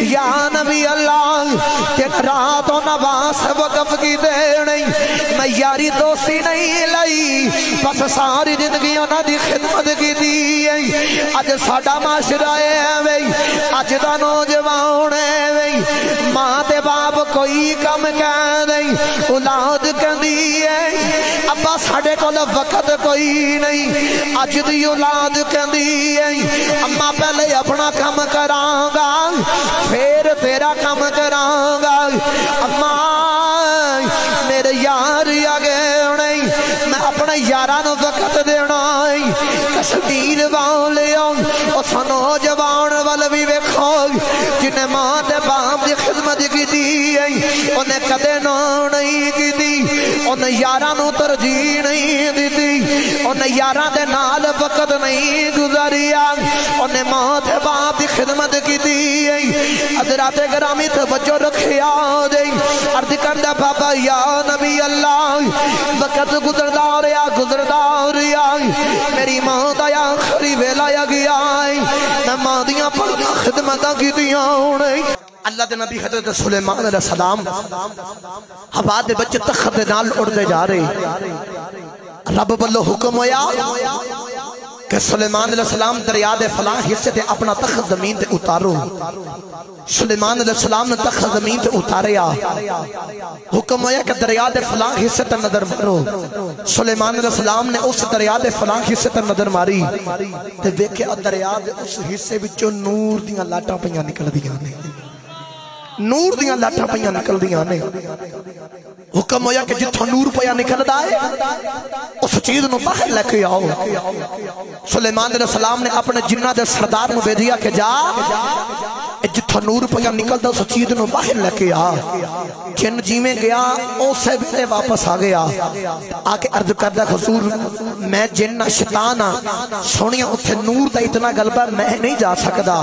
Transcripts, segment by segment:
یا نبی اللہ تین راتوں نواس وقف کی دے نہیں میں یاری دوستی نہیں لئی بس ساری زندگی انہاں دی خدمت کی دی اج ساڈا معاشرہ ہے اج دا نوجوان ہے ماں تے باپ کوئی کم کہہ نہیں اولاد کہندی ہے ابا ساڈے کول وقت کوئی نہیں اج دی اولاد کہندی ہے اما پہلے اپنا کام کراں گا پھر تیرا کام کراں گا اما میرے یار آگے نہیں میں اپنے یاراں نوں وقت دینا کشمیر والیاں اس نوجوان ول بھی ویکھو جنہیں ماں تے باپ دی خدمت کیتی انہیں کدے نہ نہیں کیتی انہیں یاراں نوں ترجیح نہیں دتی انہیں یاراں دے نال وقت نہیں گزاریا انہیں ماں تے باپ دی خدمت کیتی حضرات گرامی توجہ رکھیا دے عرض کردا بابا یا نبی اللہ وقت گزردا رہیا میری ماں دا آخری ویلا آ گیا میں ماں دیاں پڑھا خدمتاں کیتیاں اللہ دے نبی حضرت سلیمان علیہ السلام ہوا دے بچے تخت دے نال اڑدے جا رہے رب بلو حکم ہویا کہ سلیمان علیہ السلام دریا دے فلاں حصے تے اپنا تخت زمین تے اتارو سلیمان علیہ السلام نے تخت زمین تے اتاریا حکم ہویا کہ دریا دے فلاں حصے تے نظر مارو سلیمان علیہ السلام نے اس دریا دے فلاں حصے تے نظر ماری تے دیکھے دریا دے اس حصے وچوں نور دیاں لاٹاں پیاں نکل دیاں نے نور دیاں لاٹاں پیاں نکل دیاں نے حکم ہویا کہ جتھوں نور پیا نکلدا ہے اس چیز نو باہر لے کے آؤ سلیمان علیہ السلام نے اپنے جنہ دے سردار نو بھیجیا کہ جا جتھوں نور پیا نکلدا اس چیز نو باہر لے کے آ جن جیویں گیا اسے ویلے واپس آ گیا آ کے عرض کردا حضور میں جن شیطان ہاں سونیا اوتھے نور دا اتنا غلبہ میں نہیں جا سکدا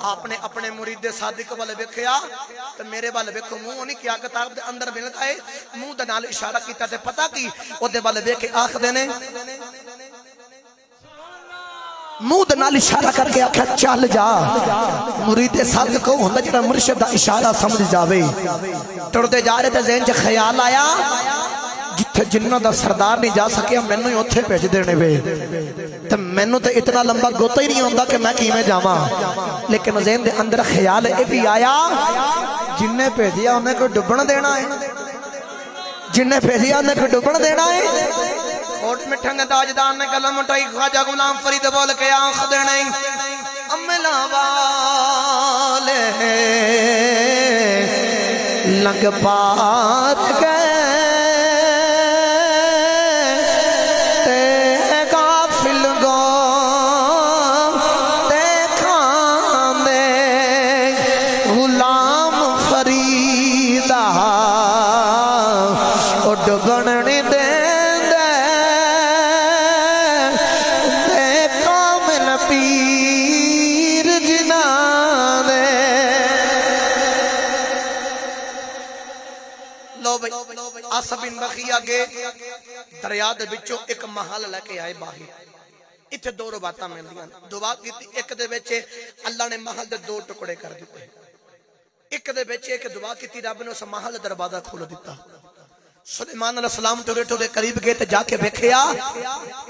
آپ نے اپنے مرید صادق والے ویکھیا تے میرے والے ویکھو منہ نہیں کیا کتاب دے اندر ملتا ہے منہ دے نال اشارہ کیتا تے پتہ کی او دے والے ویکھ کے آکھدے نے منہ دے نال اشارہ کر کے آکھیا چل جا مرید صادق کو ہوندا جڑا مرشد دا اشارہ سمجھ جاوے ٹردے جا رہے تے ذہن چ خیال آیا جتھے جنہ دا سردار نہیں جا سکیا مینوں ہی اوتھے بھیج دینے وے تے مینوں تے اتنا لمبا گوتا ہی نہیں ہوندا کہ میں کیویں جاواں لیکن ذہن دے اندر خیال اے بھی آیا جن نے بھیجیا انہیں کوئی ڈبن دینا ہے جن نے بھیجیا انہیں کوئی ڈبن دینا ہے کوٹ مٹھنگ تاجدار نے قلم اٹھائی خواجہ غلام فرید بول کے آنکھ دینے املا والے لنگ پات گئے دریا دے بچوں ایک محل لے کے آئے باہر اتھے دو رباتاں ملدیاں دعا کیتی ایک دے بچے اللہ نے محل دے دو ٹکڑے کر دیتے ایک دے بچے ایک دعا کیتی رب نے اس محل دروازہ کھول دیتا سلیمان علیہ السلام ٹورے ٹورے قریب گئے تے جا کے ویکھیا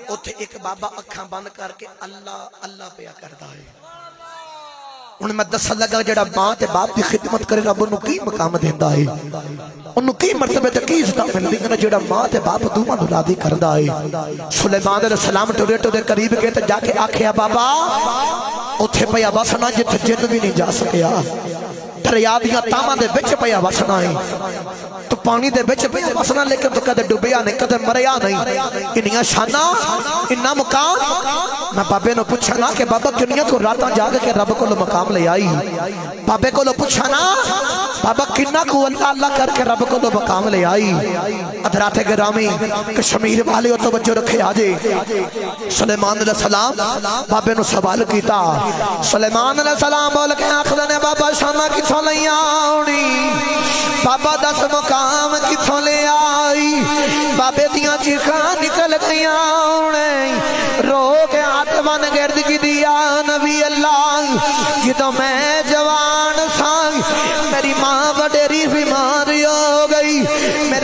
اوتھے ایک بابا اکھاں بند کر کے اللہ اللہ پیا کردا ہے انہیں میں دسن لگا جڑا ماں تے باپ کی خدمت کرے رب انہوں کی مقام دیندہ ہے انہوں کی مرتبہ تے کی عزت ملدی ہے جڑا ماں تے باپ دوما نرادی کردہ ہے سلیمان علیہ السلام ٹورے ٹورے قریب گئے تے جا کے آکھیا بابا اتھے پیا وسنا جتھے جن بھی نہیں جا سکیا دریا دیاں تاواں دے وچ پیا وسنا ہے تو پانی دے وچ پیا وسنا لیکن تو کدے ڈوبیا نہیں کدے مریا نہیں انہیاں شانہ انہاں مقام میں بابے نو پوچھا نا کہ بابا کنیا تو راتاں جاگ کے رب کو مقام لے آئی بابے کو پوچھا نا بابا کنہ کو اللہ کر کے رب کو مقام لے آئی حضرات گرامی کشمیر والے تو توجہ رکھے آجے سلیمان علیہ السلام بابے نو سوال کیتا سلیمان علیہ السلام بول کے آخر نے بابا شانہ کتھوں لے آؤنی بابا دس مقام کتھوں لے آئی بابے دیاں چیخاں نکل گئیاں رو کے آتمان گرد کی دیا نبی اللہ جدو میں جوان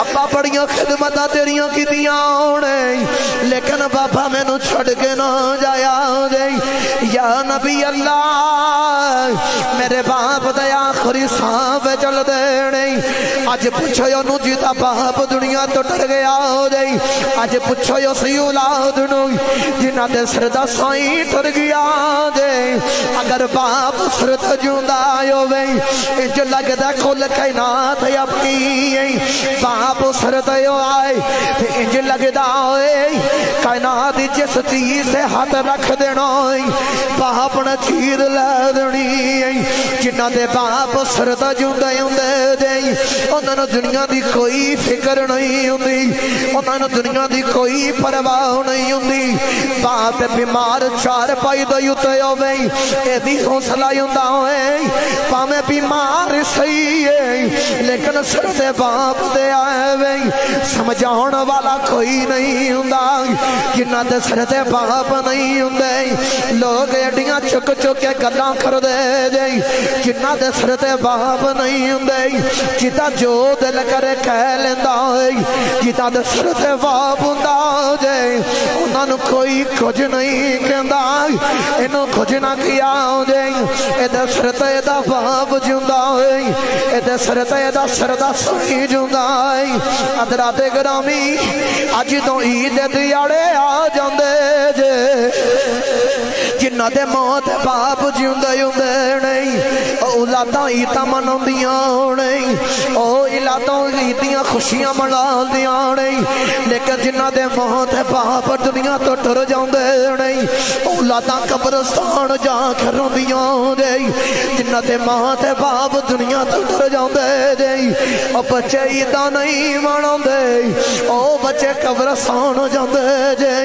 ابا بڑیاں خدمتاں تیریاں کیتیاں نے لیکن بابا مینوں چھڑ کے نہ جایا جے یا نبی اللہ میرے باپ دے آخری سانپ چل دے نہیں اج پوچھو انہوں جیتا باپ دنیا تو ڈر گیا جے اج پوچھو سی اولاد نو جنہ دے سردہ سائیں ٹر گیا جے اگر باپ سرد جوندا ہوے انج لگدا کھل کائنات اپنی باپ سرد آئے انج لگدا ہوئے کائنات جس چیز سے ہاتھ رکھ دینا باپ نے چیر لے دینی جنہ دے باپ سرد جوندے ہوندے دے انہاں نوں دنیا دی کوئی فکر نہیں ہوندی انہاں نوں دنیا دی کوئی پرواہ نہیں ہوندی باپ بیمار چار پائی دے اُتے ہوے اے دی حوصلہ ہوندا ہوئے پاویں بیمار صحیح ہے لیکن سر دے باپ دے آئے وے سمجھاؤن والا کوئی نہیں ہوندا جنہ دے سر دے باپ نہیں ہوندے لوگ ایڈیاں چک چک کے گلاں کر دے جے جنہ دے سر دے باپ نہیں ہوندے جتا جو دل کرے کہہ لیندا ہے جتا دے سر دے باپ ہوندا جے انہاں نوں کوئی کچھ نہیں کہندا اینوں کچھ نہ کیا جے اے دے سر تے دا باپ جوندا ہے اے دے سر تے دا سردا سہی جوندا ہے حضرات گرامی اج تو عید دیاڑے آ جاندے جے جنہ دے موت باپ جیوندے ہوندے نہیں اولاداں عیداں مناؤندیاں نہیں او اولاداں عیدیاں خوشیاں مناؤندیاں نہیں لیکن جنہ دے موت باپ دنیا تو ٹر جاندے نہیں اولاداں قبرستان جا کے روندیاں نہیں جنہ دے موت باپ دنیا تو ٹر جاندے نہیں او بچے عیداں نہیں مناؤندے او بچے قبرستان جاندے جے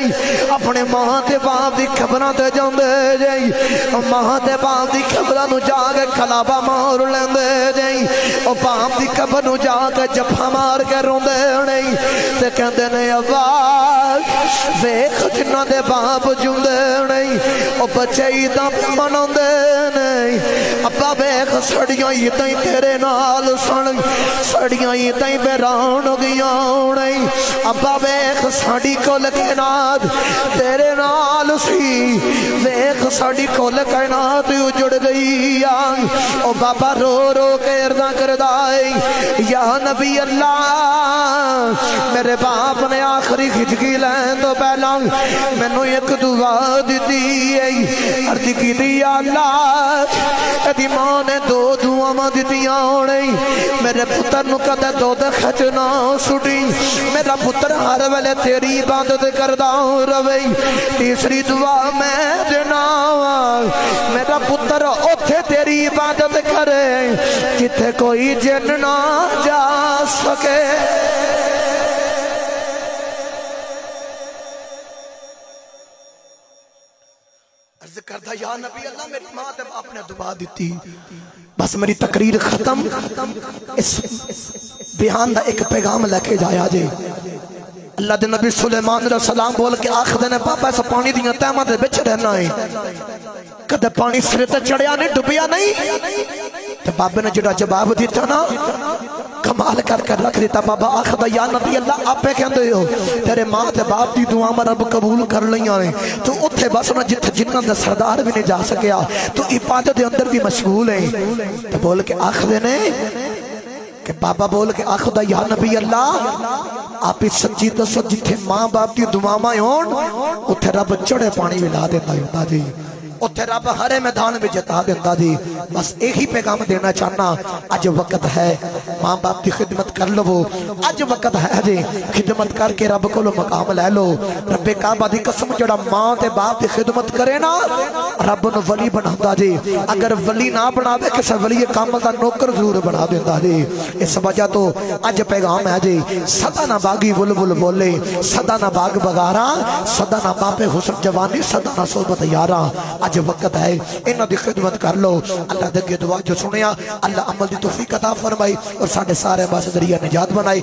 اپنے ماں تے باپ دی قبراں تے جاندے جے ماں تے باپ دی قبراں نو جا کے کلابا مار لیندے جے او باپ دی قبر نو جا کے جفا مار کے روندے نہیں تے کہندے نے ابا ویکھ جنہ دے باپ جوندے نہیں او بچے عیداں مناؤندے نہیں ابا ویکھ سڑیاں عیداں تیرے نال سن سڑیاں عیداں ویران ہو گئیاں نہیں ابا ویکھ ساڈی کل کائنات تیرے نال سی ویکھ ساڈی کل کائنات اجڑ گئی او بابا رو رو کے اردا کردا ہے یا نبی اللہ میرے باپ نے آخری کھچکی لین تو پہلا مینوں ایک دعا دتی ہے عرض کیتی یا اللہ ادی ماں نے دو دعاواں دتیاں نہیں میرے پتر نو کدے دودھ کھچنا سٹی میرا پتر ہر ویلے تیری عبادت کردا رہے تیسری دعا میں دینا میرا پتر اوتھے تیری عبادت کرے جتھے کوئی جن نہ جا سکے عرض کرتا یا نبی اللہ میری ماں تے باپ نے دعا دیتی بس میری تقریر ختم اس بیان دا ایک پیغام لے کے جایا جے اللہ دے نبی سلیمان علیہ السلام بول کے آخ دینے پاپا ایسا پانی دیاں تیمہ دے بچ رہنا ہے کدے پانی سرے تے چڑھیا نہیں ڈبیا نہیں تے بابے نے جڑا جواب دیتا نا کمال کر کر رکھ دیتا بابا آخ دا یا نبی اللہ آپ پہ کہندے ہو تیرے ماں تے باپ دی دعا میں رب قبول کر لیاں ہیں تو اتھے بس نہ جتھے جنہ دا سردار بھی نہیں جا سکیا تو عبادت دے اندر بھی مشغول ہیں تے بول کے آخ دینے کہ بابا بول کے آخ دا یا نبی اللہ آپ اس سچی دسو جتھے ماں باپ دی دعا میں ہون اتھے رب چڑے پانی ملا دیتا ہوتا جی اتھے رب ہرے میدان میں جتا دیتا جی بس ایک ہی پیغام دینا چاہنا آج وقت ہے ماں باپ کی خدمت کر لو آج وقت ہے جی خدمت کر کے رب کو لو مقام لے لو رب کعبہ دی قسم جڑا ماں تے باپ کی خدمت کرے نا رب نو ولی بنا جی اگر ولی نہ بنا دے کسے ولی کامل دا نوکر ضرور بنا دیتا جی اس وجہ تو آج پیغام ہے جی صدا نہ باغی بلبل بولے صدا نہ باغ بغارا صدا نہ باپ حسن جوانی صدا نہ صحبت یارا آج وقت ہے انہاں دی خدمت کر لو اللہ دے دعا جو سنیا اللہ عمل دی توفیق عطا فرمائی اور ساڈے سارے بس ذریعہ نجات بنائے